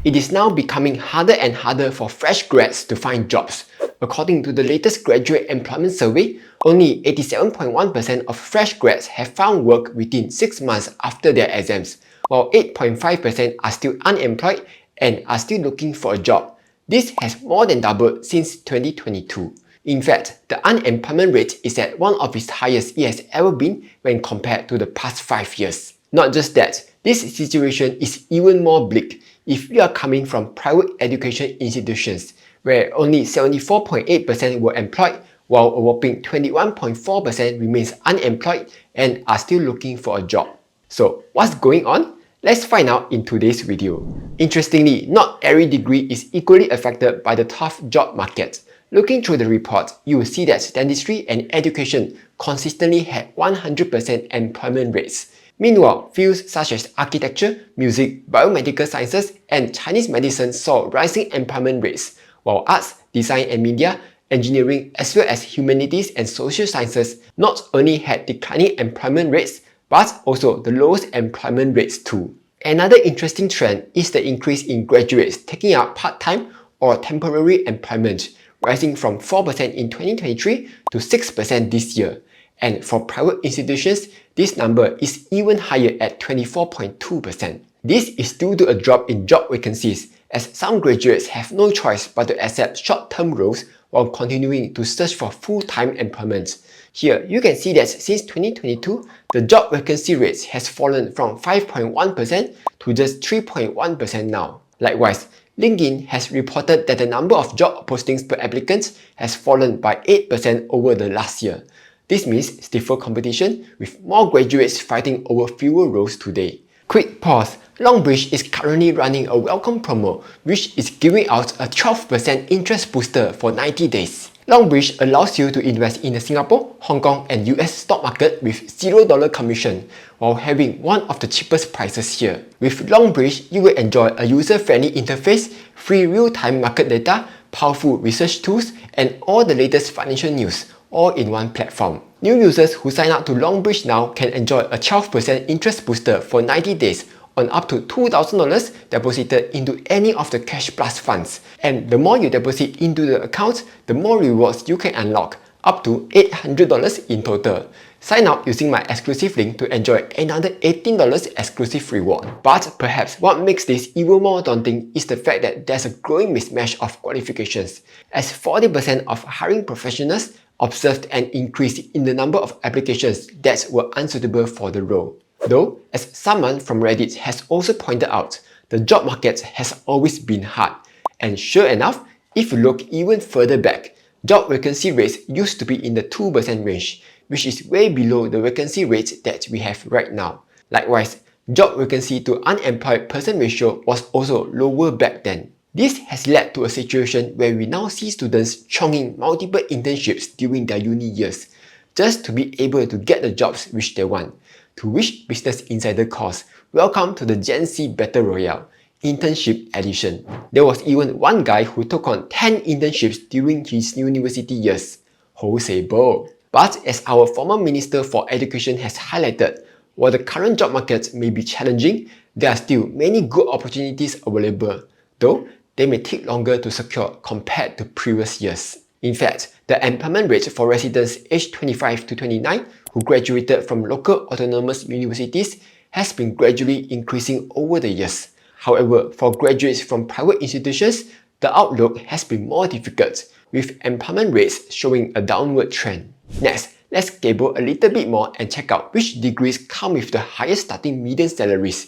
It is now becoming harder and harder for fresh grads to find jobs. According to the latest graduate employment survey, only 87.1% of fresh grads have found work within 6 months after their exams, while 8.5% are still unemployed and are still looking for a job. This has more than doubled since 2022. In fact, the unemployment rate is at one of its highest it has ever been when compared to the past 5 years. Not just that, this situation is even more bleak if you are coming from private education institutions, where only 74.8% were employed, while a whopping 21.4% remains unemployed and are still looking for a job. So what's going on? Let's find out in today's video. Interestingly, not every degree is equally affected by the tough job market. Looking through the report, you will see that dentistry and education consistently had 100% employment rates. Meanwhile, fields such as architecture, music, biomedical sciences, and Chinese medicine saw rising employment rates, while arts, design and media, engineering, as well as humanities and social sciences not only had declining employment rates, but also the lowest employment rates too. Another interesting trend is the increase in graduates taking up part-time or temporary employment, rising from 4% in 2023 to 6% this year. And for private institutions, this number is even higher at 24.2%. This is due to a drop in job vacancies, as some graduates have no choice but to accept short-term roles while continuing to search for full-time employment. Here, you can see that since 2022, the job vacancy rate has fallen from 5.1% to just 3.1% now. Likewise, LinkedIn has reported that the number of job postings per applicant has fallen by 8% over the last year. This means stiffer competition, with more graduates fighting over fewer roles today. Quick pause. Longbridge is currently running a welcome promo, which is giving out a 12% interest booster for 90 days. Longbridge allows you to invest in the Singapore, Hong Kong and US stock market with $0 commission, while having one of the cheapest prices here. With Longbridge, you will enjoy a user-friendly interface, free real-time market data, powerful research tools, and all the latest financial news, all in one platform. New users who sign up to Longbridge now can enjoy a 12% interest booster for 90 days on up to $2,000 deposited into any of the Cash Plus funds. And the more you deposit into the account, the more rewards you can unlock, up to $800 in total. Sign up using my exclusive link to enjoy another $18 exclusive reward. But perhaps what makes this even more daunting is the fact that there's a growing mismatch of qualifications, as 40% of hiring professionals observed an increase in the number of applications that were unsuitable for the role. Though, as someone from Reddit has also pointed out, the job market has always been hard. And sure enough, if you look even further back, job vacancy rates used to be in the 2% range, which is way below the vacancy rate that we have right now. Likewise, job vacancy to unemployed person ratio was also lower back then. This has led to a situation where we now see students chonging multiple internships during their uni years, just to be able to get the jobs which they want. To which Business Insider calls, "Welcome to the Gen Z Battle Royale, Internship Edition." There was even one guy who took on 10 internships during his university years. Bo. But as our former Minister for Education has highlighted, while the current job market may be challenging, there are still many good opportunities available, though they may take longer to secure compared to previous years. In fact, the employment rate for residents aged 25 to 29 who graduated from local autonomous universities has been gradually increasing over the years. However, for graduates from private institutions, the outlook has been more difficult, with employment rates showing a downward trend. Next, let's gabble a little bit more and check out which degrees come with the highest starting median salaries.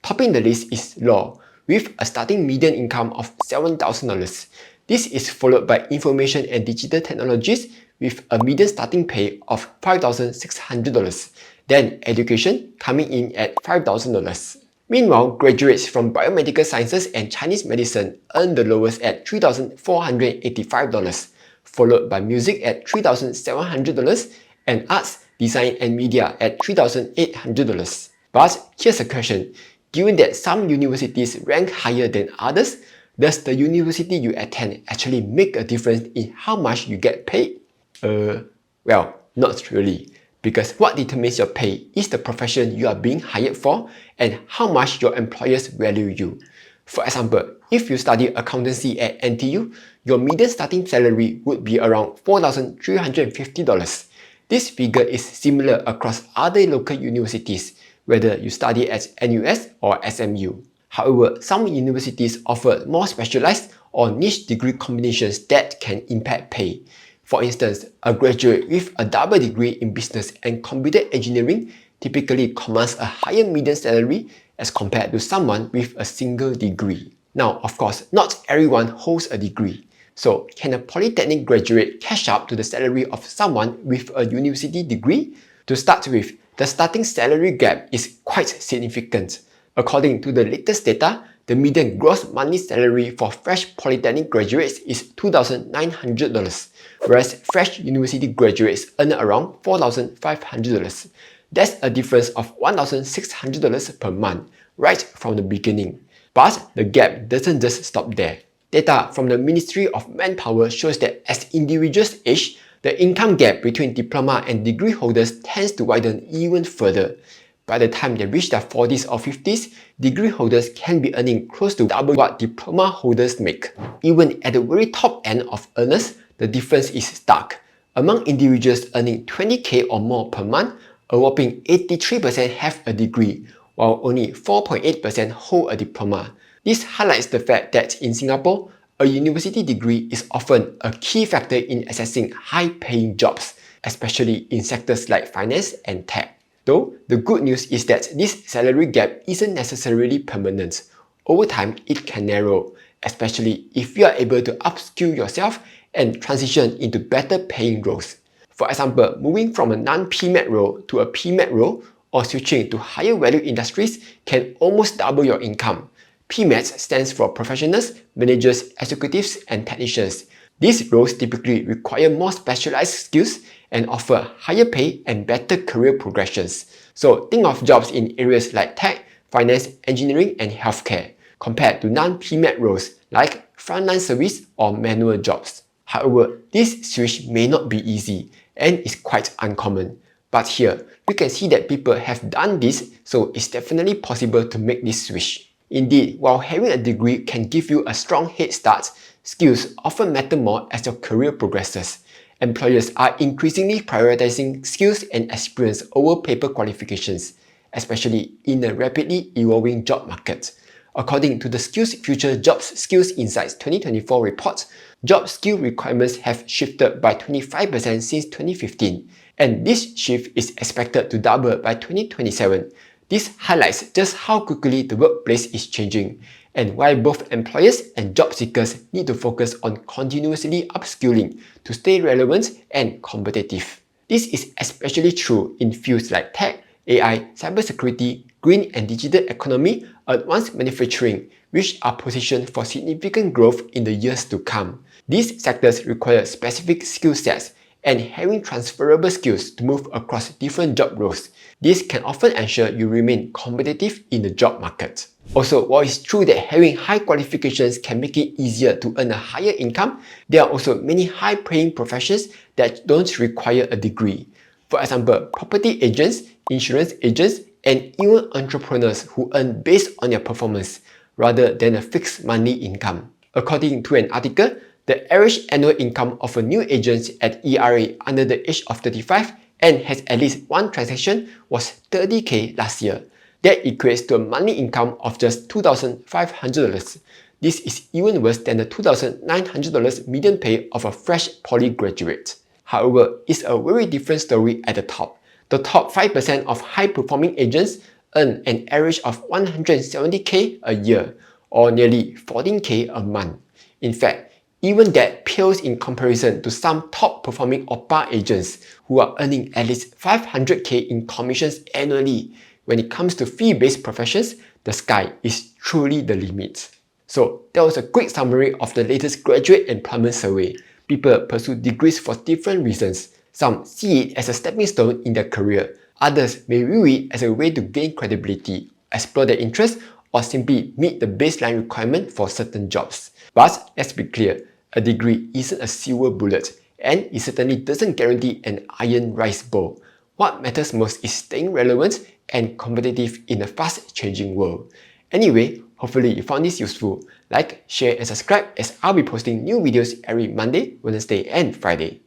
Topping the list is law, with a starting median income of $7,000. This is followed by information and digital technologies with a median starting pay of $5,600. Then education coming in at $5,000. Meanwhile, graduates from biomedical sciences and Chinese medicine earn the lowest at $3,485, followed by music at $3,700 and arts, design and media at $3,800. But here's a question. Given that some universities rank higher than others, does the university you attend actually make a difference in how much you get paid? Well, not really, because what determines your pay is the profession you are being hired for and how much your employers value you. For example, if you study accountancy at NTU, your median starting salary would be around $4,350. This figure is similar across other local universities, whether you study at NUS or SMU. However, some universities offer more specialized or niche degree combinations that can impact pay. For instance, a graduate with a double degree in business and computer engineering typically commands a higher median salary as compared to someone with a single degree. Now, of course, not everyone holds a degree. So, can a polytechnic graduate catch up to the salary of someone with a university degree? To start with, the starting salary gap is quite significant. According to the latest data, the median gross monthly salary for fresh polytechnic graduates is $2,900, whereas fresh university graduates earn around $4,500. That's a difference of $1,600 per month, right from the beginning. But the gap doesn't just stop there. Data from the Ministry of Manpower shows that as individuals age, the income gap between diploma and degree holders tends to widen even further. By the time they reach their 40s or 50s, degree holders can be earning close to double what diploma holders make. Even at the very top end of earners, the difference is stark. Among individuals earning 20k or more per month, a whopping 83% have a degree, while only 4.8% hold a diploma. This highlights the fact that in Singapore, a university degree is often a key factor in accessing high-paying jobs, especially in sectors like finance and tech. Though, the good news is that this salary gap isn't necessarily permanent. Over time, it can narrow, especially if you are able to upskill yourself and transition into better paying roles. For example, moving from a non-PMAT role to a PMAT role or switching to higher value industries can almost double your income. PMAT stands for professionals, managers, executives, and technicians. These roles typically require more specialized skills and offer higher pay and better career progressions. So think of jobs in areas like tech, finance, engineering, and healthcare, compared to non-PMAT roles like frontline service or manual jobs. However, this switch may not be easy and is quite uncommon. But here, we can see that people have done this, so it's definitely possible to make this switch. Indeed, while having a degree can give you a strong head start, skills often matter more as your career progresses. Employers are increasingly prioritizing skills and experience over paper qualifications, especially in a rapidly evolving job market. According to the Skills Future Jobs Skills Insights 2024 report, job skill requirements have shifted by 25% since 2015, and this shift is expected to double by 2027. This highlights just how quickly the workplace is changing, and why both employers and job seekers need to focus on continuously upskilling to stay relevant and competitive. This is especially true in fields like tech, AI, cybersecurity, green and digital economy, advanced manufacturing, which are positioned for significant growth in the years to come. These sectors require specific skill sets and having transferable skills to move across different job roles. This can often ensure you remain competitive in the job market. Also, while it's true that having high qualifications can make it easier to earn a higher income, there are also many high-paying professions that don't require a degree. For example, property agents, insurance agents, and even entrepreneurs who earn based on their performance rather than a fixed monthly income. According to an article, the average annual income of a new agent at ERA under the age of 35 and has at least one transaction was $30k last year. That equates to a monthly income of just $2,500. This is even worse than the $2,900 median pay of a fresh poly graduate. However, it's a very different story at the top. The top 5% of high-performing agents earn an average of $170k a year, or nearly $14k a month. In fact, even that pales in comparison to some top-performing OPA agents who are earning at least $500k in commissions annually. When it comes to fee-based professions, the sky is truly the limit. So that was a quick summary of the latest graduate employment survey. People pursue degrees for different reasons. Some see it as a stepping stone in their career. Others may view it as a way to gain credibility, explore their interests, or simply meet the baseline requirement for certain jobs. But let's be clear, a degree isn't a silver bullet, and it certainly doesn't guarantee an iron rice bowl. What matters most is staying relevant and competitive in a fast-changing world. Anyway, Hopefully you found this useful. Like, share and subscribe as I'll be posting new videos every Monday, Wednesday and Friday.